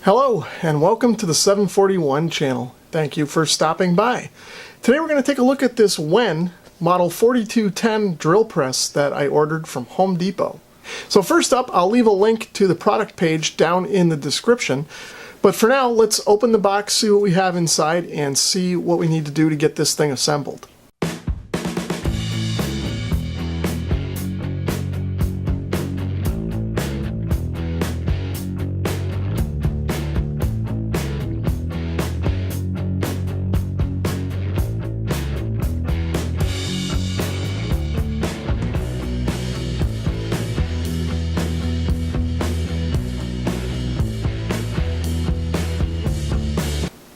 Hello and welcome to the 741 channel. Thank you for stopping by. Today we're going to take a look at this WEN model 4210 drill press that I ordered from Home Depot. So first up, I'll leave a link to the product page down in the description. But for now, let's open the box, see what we have inside, and see what we need to do to get this thing assembled.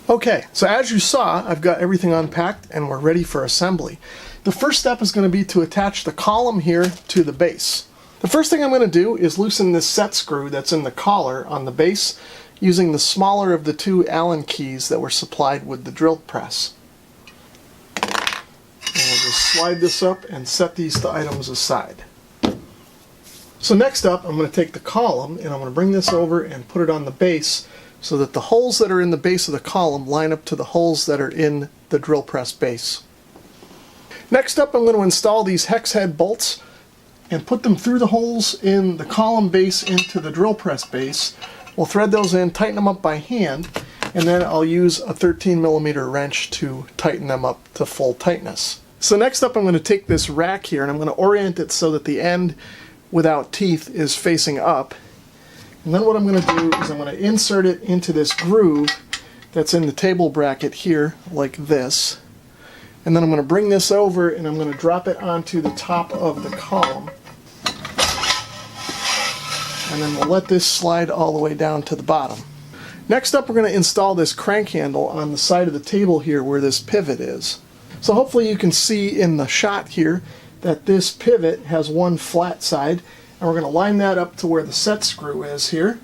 Okay, so as you saw, I've got everything unpacked and we're ready for assembly. The first step is going to be to attach the column here to the base. The first thing I'm going to do is loosen this set screw that's in the collar on the base using the smaller of the two Allen keys that were supplied with the drill press. And we'll just slide this up and set these items aside. So next up, I'm going to take the column and I'm going to bring this over and put it on the base so that the holes that are in the base of the column line up to the holes that are in the drill press base. Next up, I'm going to install these hex head bolts and put them through the holes in the column base into the drill press base. We'll thread those in, tighten them up by hand, and then I'll use a 13mm wrench to tighten them up to full tightness. So next up, I'm going to take this rack here and I'm going to orient it so that the end without teeth is facing up. And then what I'm going to do is I'm going to insert it into this groove that's in the table bracket here, like this. And then I'm going to bring this over and I'm going to drop it onto the top of the column. And then we'll let this slide all the way down to the bottom. Next up, we're going to install this crank handle on the side of the table here where this pivot is. So hopefully you can see in the shot here that this pivot has one flat side. And we're going to line that up to where the set screw is here.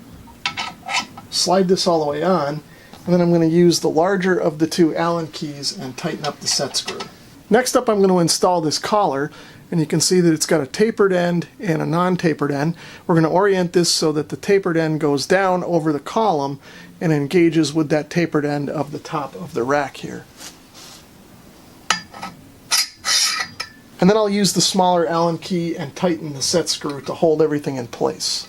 Slide this all the way on. And then I'm going to use the larger of the two Allen keys and tighten up the set screw. Next up, I'm going to install this collar. And you can see that it's got a tapered end and a non-tapered end. We're going to orient this so that the tapered end goes down over the column and engages with that tapered end of the top of the rack here. And then I'll use the smaller Allen key and tighten the set screw to hold everything in place.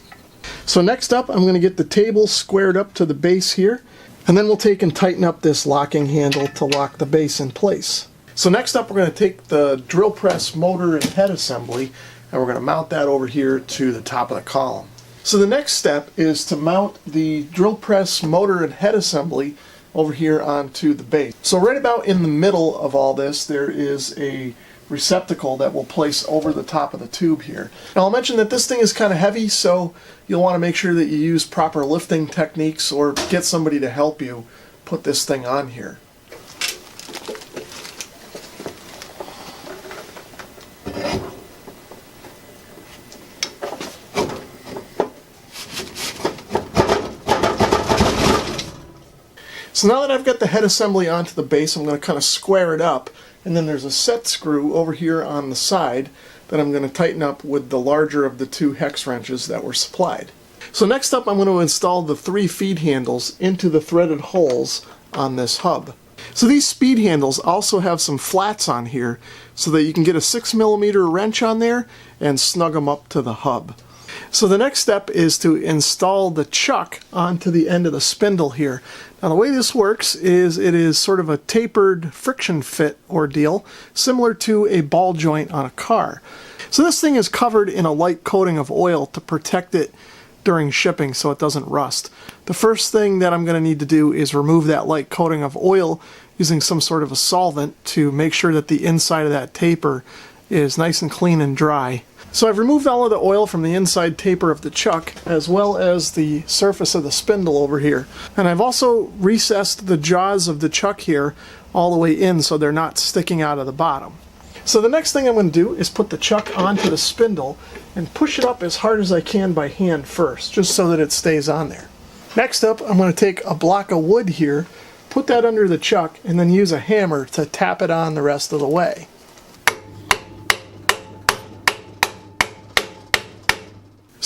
So next up, I'm going to get the table squared up to the base here, and then we'll take and tighten up this locking handle to lock the base in place. So next up, we're going to take the drill press motor and head assembly, and we're going to mount that over here to the top of the column. So the next step is to mount the drill press motor and head assembly over here onto the base. So right about in the middle of all this, there is a receptacle that we'll place over the top of the tube here. Now I'll mention that this thing is kind of heavy, so you'll want to make sure that you use proper lifting techniques or get somebody to help you put this thing on here. So now that I've got the head assembly onto the base, I'm going to kind of square it up. And then there's a set screw over here on the side that I'm going to tighten up with the larger of the two hex wrenches that were supplied. So next up, I'm going to install the 3 feed handles into the threaded holes on this hub. So these speed handles also have some flats on here so that you can get a 6mm wrench on there and snug them up to the hub. So the next step is to install the chuck onto the end of the spindle here. Now the way this works is it is sort of a tapered friction fit ordeal, similar to a ball joint on a car. So this thing is covered in a light coating of oil to protect it during shipping so it doesn't rust. The first thing that I'm going to need to do is remove that light coating of oil using some sort of a solvent to make sure that the inside of that taper is nice and clean and dry. So I've removed all of the oil from the inside taper of the chuck, as well as the surface of the spindle over here. And I've also recessed the jaws of the chuck here all the way in so they're not sticking out of the bottom. So the next thing I'm going to do is put the chuck onto the spindle and push it up as hard as I can by hand first, just so that it stays on there. Next up, I'm going to take a block of wood here, put that under the chuck, and then use a hammer to tap it on the rest of the way.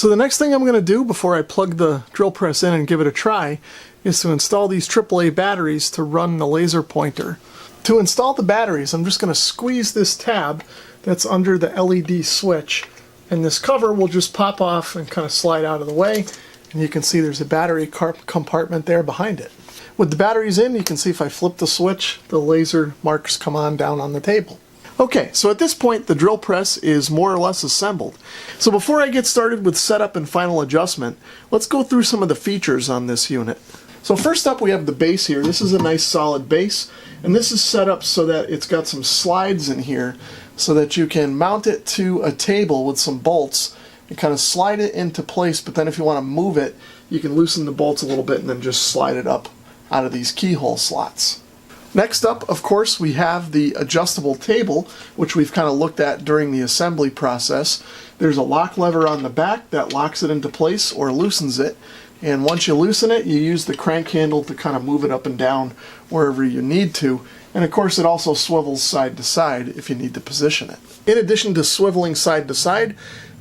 So the next thing I'm going to do before I plug the drill press in and give it a try is to install these AAA batteries to run the laser pointer. To install the batteries, I'm just going to squeeze this tab that's under the LED switch, and this cover will just pop off and kind of slide out of the way, and you can see there's a battery compartment there behind it. With the batteries in, you can see if I flip the switch, the laser marks come on down on the table. Okay, so at this point the drill press is more or less assembled. So before I get started with setup and final adjustment, let's go through some of the features on this unit. So first up we have the base here. This is a nice solid base, and this is set up so that it's got some slides in here so that you can mount it to a table with some bolts and kind of slide it into place, but then if you want to move it, you can loosen the bolts a little bit and then just slide it up out of these keyhole slots. Next up, of course, we have the adjustable table, which we've kind of looked at during the assembly process. There's a lock lever on the back that locks it into place or loosens it, and once you loosen it, you use the crank handle to kind of move it up and down wherever you need to. And of course it also swivels side to side if you need to position it. In addition to swiveling side to side,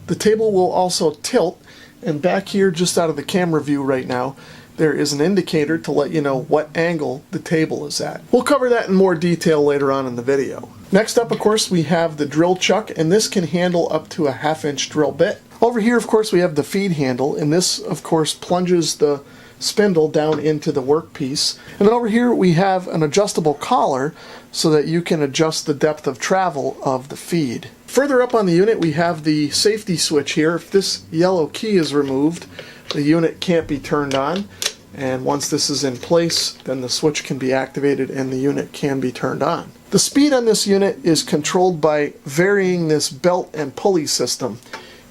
the table will also tilt, and back here just out of the camera view right now, there is an indicator to let you know what angle the table is at. We'll cover that in more detail later on in the video. Next up, of course, we have the drill chuck, and this can handle up to a 1/2 inch drill bit. Over here, of course, we have the feed handle, and this, of course, plunges the spindle down into the workpiece. And then over here we have an adjustable collar so that you can adjust the depth of travel of the feed. Further up on the unit we have the safety switch here. If this yellow key is removed, the unit can't be turned on, and once this is in place, then the switch can be activated and the unit can be turned on. The speed on this unit is controlled by varying this belt and pulley system.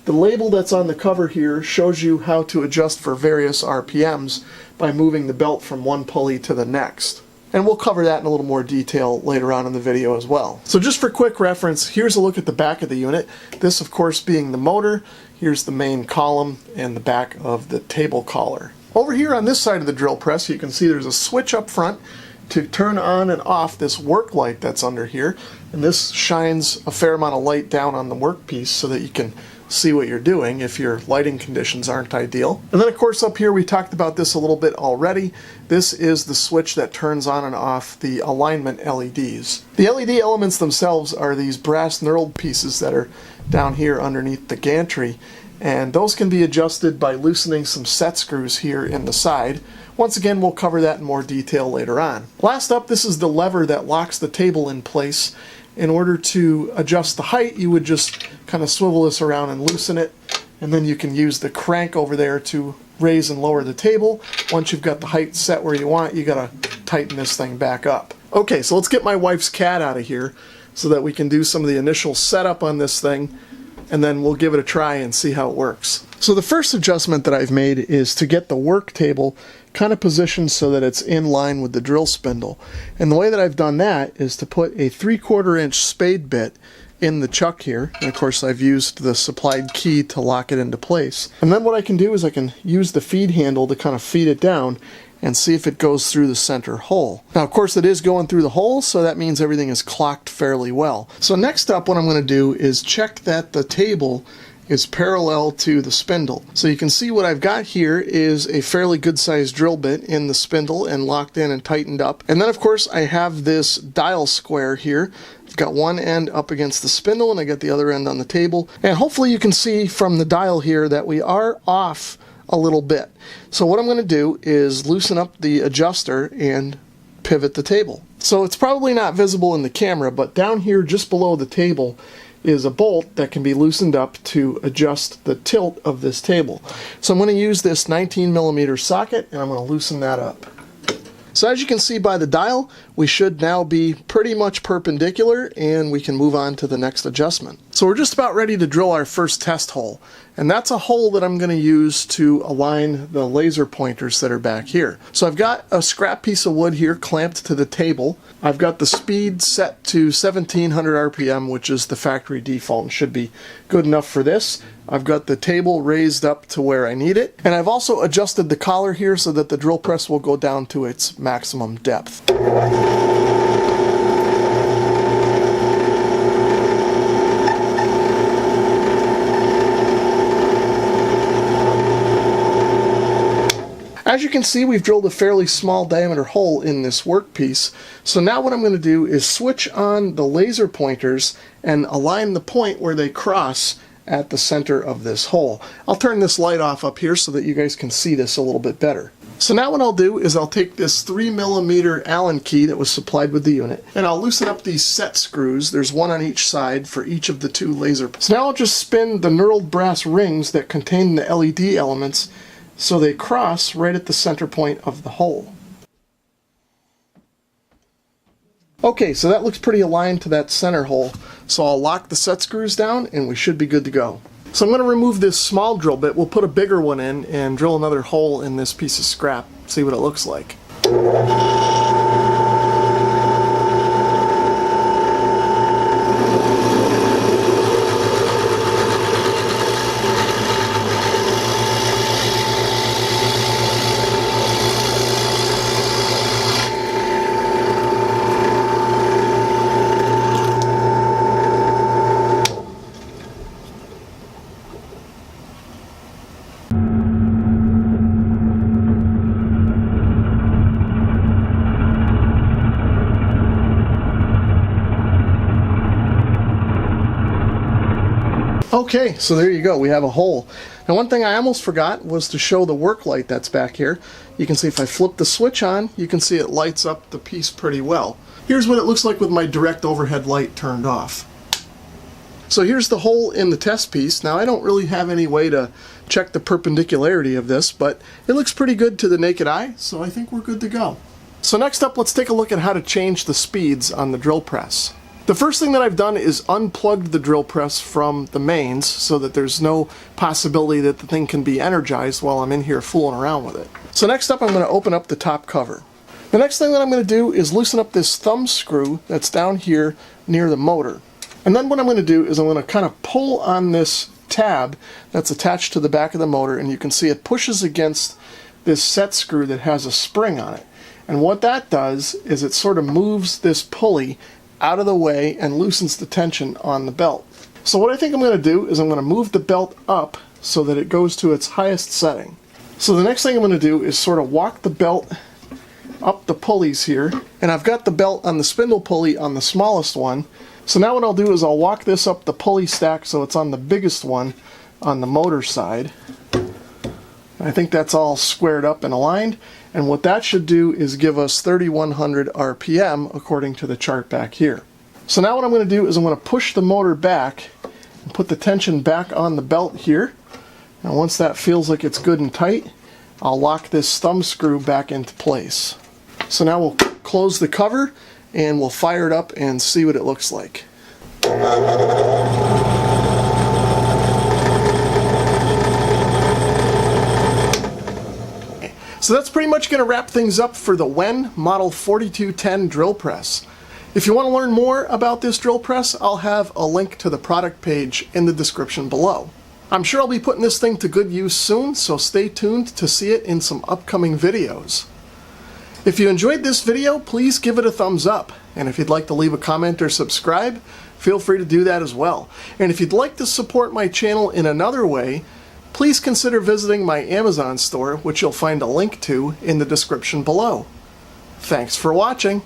The label that's on the cover here shows you how to adjust for various RPMs by moving the belt from one pulley to the next. And we'll cover that in a little more detail later on in the video as well. So just for quick reference, here's a look at the back of the unit. This, of course, being the motor. Here's the main column and the back of the table collar. Over here on this side of the drill press, you can see there's a switch up front to turn on and off this work light that's under here. And this shines a fair amount of light down on the workpiece so that you can see what you're doing if your lighting conditions aren't ideal. And then of course up here we talked about this a little bit already. This is the switch that turns on and off the alignment LEDs. The LED elements themselves are these brass knurled pieces that are down here underneath the gantry, and those can be adjusted by loosening some set screws here in the side. Once again, we'll cover that in more detail later on. Last up, this is the lever that locks the table in place. In order to adjust the height, you would just kind of swivel this around and loosen it, and then you can use the crank over there to raise and lower the table. Once you've got the height set where you want, you gotta tighten this thing back up. Okay, so let's get my wife's cat out of here so that we can do some of the initial setup on this thing, and then we'll give it a try and see how it works. So the first adjustment that I've made is to get the work table kind of positioned so that it's in line with the drill spindle. And the way that I've done that is to put a 3/4 inch spade bit in the chuck here. And of course I've used the supplied key to lock it into place. And then what I can do is I can use the feed handle to kind of feed it down and see if it goes through the center hole. Now of course it is going through the hole, so that means everything is clocked fairly well. So next up what I'm going to do is check that the table is parallel to the spindle. So you can see what I've got here is a fairly good sized drill bit in the spindle and locked in and tightened up. And then of course I have this dial square here. I've got one end up against the spindle and I got the other end on the table. And hopefully you can see from the dial here that we are off a little bit. So what I'm going to do is loosen up the adjuster and pivot the table. So it's probably not visible in the camera, but down here just below the table is a bolt that can be loosened up to adjust the tilt of this table. So I'm going to use this 19mm socket and I'm going to loosen that up. So as you can see by the dial, we should now be pretty much perpendicular and we can move on to the next adjustment. So we're just about ready to drill our first test hole. And that's a hole that I'm going to use to align the laser pointers that are back here. So I've got a scrap piece of wood here clamped to the table. I've got the speed set to 1700 RPM, which is the factory default and should be good enough for this. I've got the table raised up to where I need it. And I've also adjusted the collar here so that the drill press will go down to its maximum depth. As you can see, we've drilled a fairly small diameter hole in this workpiece. So now what I'm going to do is switch on the laser pointers and align the point where they cross at the center of this hole. I'll turn this light off up here so that you guys can see this a little bit better. So now what I'll do is I'll take this 3mm Allen key that was supplied with the unit, and I'll loosen up these set screws. There's one on each side for each of the two laser. So now I'll just spin the knurled brass rings that contain the LED elements so they cross right at the center point of the hole. Okay, so that looks pretty aligned to that center hole. So I'll lock the set screws down and we should be good to go. So I'm going to remove this small drill bit. We'll put a bigger one in and drill another hole in this piece of scrap. See what it looks like. Okay, so there you go, we have a hole. Now one thing I almost forgot was to show the work light that's back here. You can see if I flip the switch on, you can see it lights up the piece pretty well. Here's what it looks like with my direct overhead light turned off. So here's the hole in the test piece. Now I don't really have any way to check the perpendicularity of this, but it looks pretty good to the naked eye, so I think we're good to go. So next up, let's take a look at how to change the speeds on the drill press. The first thing that I've done is unplugged the drill press from the mains so that there's no possibility that the thing can be energized while I'm in here fooling around with it. So next up, I'm going to open up the top cover. The next thing that I'm going to do is loosen up this thumb screw that's down here near the motor. And then what I'm going to do is I'm going to kind of pull on this tab that's attached to the back of the motor, and you can see it pushes against this set screw that has a spring on it. And what that does is it sort of moves this pulley out of the way and loosens the tension on the belt. So what I think I'm going to do is I'm going to move the belt up so that it goes to its highest setting. So the next thing I'm going to do is sort of walk the belt up the pulleys here, and I've got the belt on the spindle pulley on the smallest one. So now what I'll do is I'll walk this up the pulley stack so it's on the biggest one on the motor side. I think that's all squared up and aligned, and what that should do is give us 3100 RPM according to the chart back here. So now what I'm going to do is I'm going to push the motor back and put the tension back on the belt here. Now once that feels like it's good and tight, I'll lock this thumb screw back into place. So now we'll close the cover and we'll fire it up and see what it looks like. So that's pretty much going to wrap things up for the WEN Model 4210 drill press. If you want to learn more about this drill press, I'll have a link to the product page in the description below. I'm sure I'll be putting this thing to good use soon, so stay tuned to see it in some upcoming videos. If you enjoyed this video, please give it a thumbs up. And if you'd like to leave a comment or subscribe, feel free to do that as well. And if you'd like to support my channel in another way, please consider visiting my Amazon store, which you'll find a link to in the description below. Thanks for watching.